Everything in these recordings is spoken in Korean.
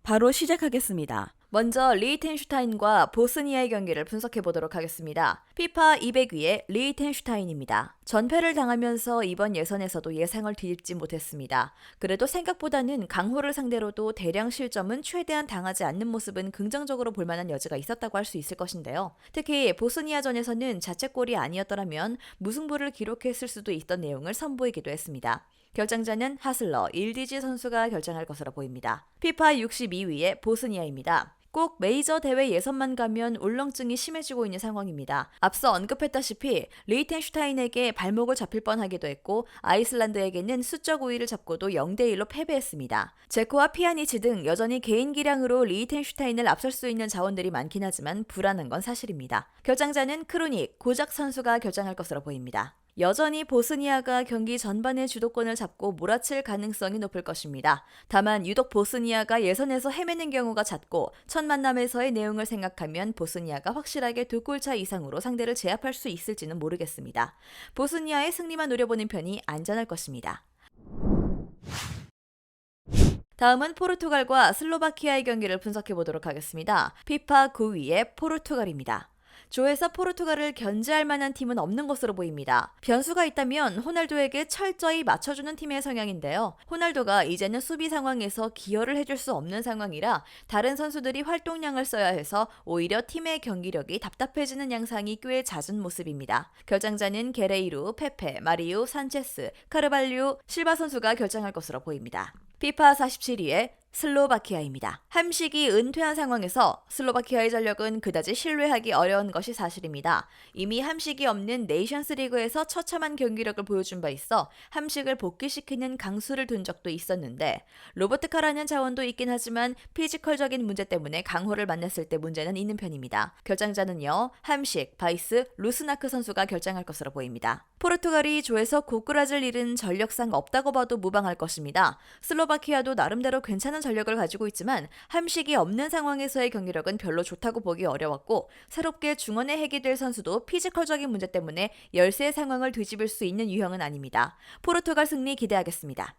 바로 시작하겠습니다. 먼저 리히텐슈타인과 보스니아의 경기를 분석해 보도록 하겠습니다. 피파 200위의 리히텐슈타인입니다. 전패를 당하면서 이번 예선에서도 예상을 뒤집지 못했습니다. 그래도 생각보다는 강호를 상대로도 대량 실점은 최대한 당하지 않는 모습은 긍정적으로 볼만한 여지가 있었다고 할 수 있을 것인데요. 특히 보스니아전에서는 자책골이 아니었더라면 무승부를 기록했을 수도 있던 내용을 선보이기도 했습니다. 결정자는 하슬러, 일디지 선수가 결정할 것으로 보입니다. 피파 62위의 보스니아입니다. 꼭 메이저 대회 예선만 가면 울렁증이 심해지고 있는 상황입니다. 앞서 언급했다시피 리히텐슈타인에게 발목을 잡힐 뻔하기도 했고 아이슬란드에게는 수적 우위를 잡고도 0대1로 패배했습니다. 제코와 피아니치 등 여전히 개인 기량으로 리히텐슈타인을 앞설 수 있는 자원들이 많긴 하지만 불안한 건 사실입니다. 결정자는 크루닉, 고작 선수가 결정할 것으로 보입니다. 여전히 보스니아가 경기 전반의 주도권을 잡고 몰아칠 가능성이 높을 것입니다. 다만 유독 보스니아가 예선에서 헤매는 경우가 잦고 첫 만남에서의 내용을 생각하면 보스니아가 확실하게 2골차 이상으로 상대를 제압할 수 있을지는 모르겠습니다. 보스니아의 승리만 노려보는 편이 안전할 것입니다. 다음은 포르투갈과 슬로바키아의 경기를 분석해 보도록 하겠습니다. 피파 9위의 포르투갈입니다. 조에서 포르투갈을 견제할 만한 팀은 없는 것으로 보입니다. 변수가 있다면 호날두에게 철저히 맞춰주는 팀의 성향인데요. 호날두가 이제는 수비 상황에서 기여를 해줄 수 없는 상황이라 다른 선수들이 활동량을 써야 해서 오히려 팀의 경기력이 답답해지는 양상이 꽤 잦은 모습입니다. 결정자는 게레이루, 페페, 마리우, 산체스, 카르발류, 실바 선수가 결정할 것으로 보입니다. 피파 47위의 슬로바키아입니다. 함식이 은퇴한 상황에서 슬로바키아의 전력은 그다지 신뢰하기 어려운 것이 사실입니다. 이미 함식이 없는 네이션스 리그에서 처참한 경기력을 보여준 바 있어 함식을 복귀시키는 강수를 둔 적도 있었는데 로버트카라는 자원도 있긴 하지만 피지컬적인 문제 때문에 강호를 만났을 때 문제는 있는 편입니다. 결정자는요. 함식, 바이스, 루스나크 선수가 결정할 것으로 보입니다. 포르투갈이 조에서 고꾸라질 일은 전력상 없다고 봐도 무방할 것입니다. 슬로바키아도 나름대로 괜찮은 전력을 가지고 있지만 함식이 없는 상황에서의 경기력은 별로 좋다고 보기 어려웠고 새롭게 중원에 해기될 선수도 피지컬적인 문제 때문에 열세의 상황을 뒤집을 수 있는 유형은 아닙니다. 포르투갈 승리 기대하겠습니다.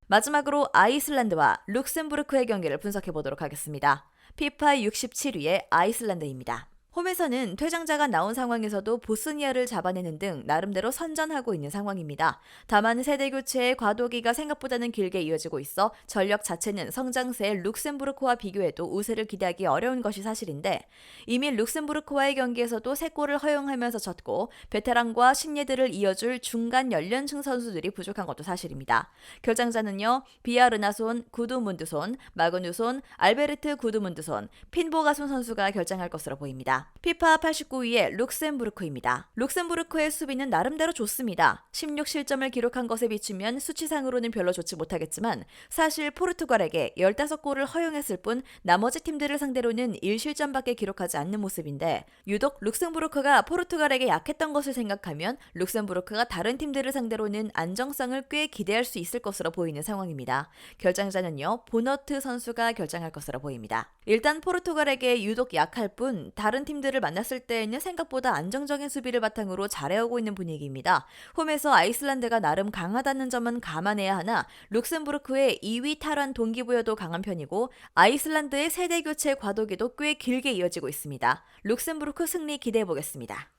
마지막으로 아이슬란드와 룩셈부르크의 경기를 분석해 보도록 하겠습니다. 피파 67위의 아이슬란드입니다. 홈에서는 퇴장자가 나온 상황에서도 보스니아를 잡아내는 등 나름대로 선전하고 있는 상황입니다. 다만 세대 교체의 과도기가 생각보다는 길게 이어지고 있어 전력 자체는 성장세의 룩셈부르크와 비교해도 우세를 기대하기 어려운 것이 사실인데 이미 룩셈부르크와의 경기에서도 3골을 허용하면서 졌고 베테랑과 신예들을 이어줄 중간 연령층 선수들이 부족한 것도 사실입니다. 결정자는요. 비아르나손, 구두문드손, 마그누손, 알베르트 구두문드손, 핀보가손 선수가 결정할 것으로 보입니다. 피파 89위의 룩셈부르크입니다. 룩셈부르크의 수비는 나름대로 좋습니다. 16실점을 기록한 것에 비추면 수치상으로는 별로 좋지 못하겠지만 사실 포르투갈에게 15골을 허용했을 뿐 나머지 팀들을 상대로는 1실점밖에 기록하지 않는 모습인데 유독 룩셈부르크가 포르투갈에게 약했던 것을 생각하면 룩셈부르크가 다른 팀들을 상대로는 안정성을 꽤 기대할 수 있을 것으로 보이는 상황입니다. 결정자는요. 보너트 선수가 결정할 것으로 보입니다. 일단 포르투갈에게 유독 약할 뿐 다른 팀들을 만났을 때에는 생각보다 안정적인 수비를 바탕으로 잘해오고 있는 분위기입니다. 홈에서 아이슬란드가 나름 강하다는 점은 감안해야 하나 룩셈부르크의 2위 탈환 동기부여도 강한 편이고 아이슬란드의 세대 교체 과도기도 꽤 길게 이어지고 있습니다. 룩셈부르크 승리 기대해보겠습니다.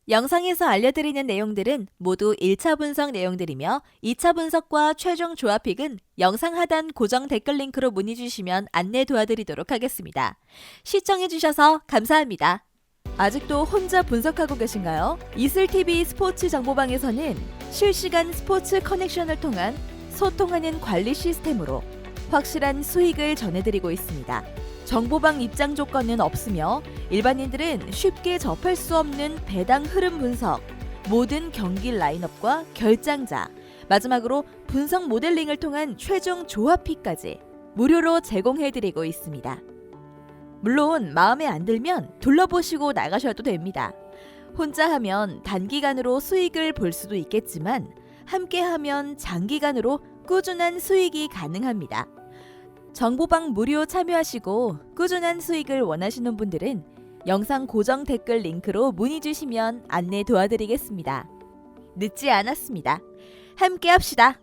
영상에서 알려드리는 내용들은 모두 1차 분석 내용들이며 2차 분석과 최종 조합픽은 영상 하단 고정 댓글 링크로 문의 주시면 안내 도와드리도록 하겠습니다. 시청해주셔서 감사합니다. 아직도 혼자 분석하고 계신가요? 이슬TV 스포츠 정보방에서는 실시간 스포츠 커넥션을 통한 소통하는 관리 시스템으로 확실한 수익을 전해드리고 있습니다. 정보방 입장 조건은 없으며 일반인들은 쉽게 접할 수 없는 배당 흐름 분석, 모든 경기 라인업과 결장자, 마지막으로 분석 모델링을 통한 최종 조합픽까지 무료로 제공해드리고 있습니다. 물론 마음에 안 들면 둘러보시고 나가셔도 됩니다. 혼자 하면 단기간으로 수익을 볼 수도 있겠지만 함께하면 장기간으로 꾸준한 수익이 가능합니다. 정보방 무료 참여하시고 꾸준한 수익을 원하시는 분들은 영상 고정 댓글 링크로 문의 주시면 안내 도와드리겠습니다. 늦지 않았습니다. 함께 합시다.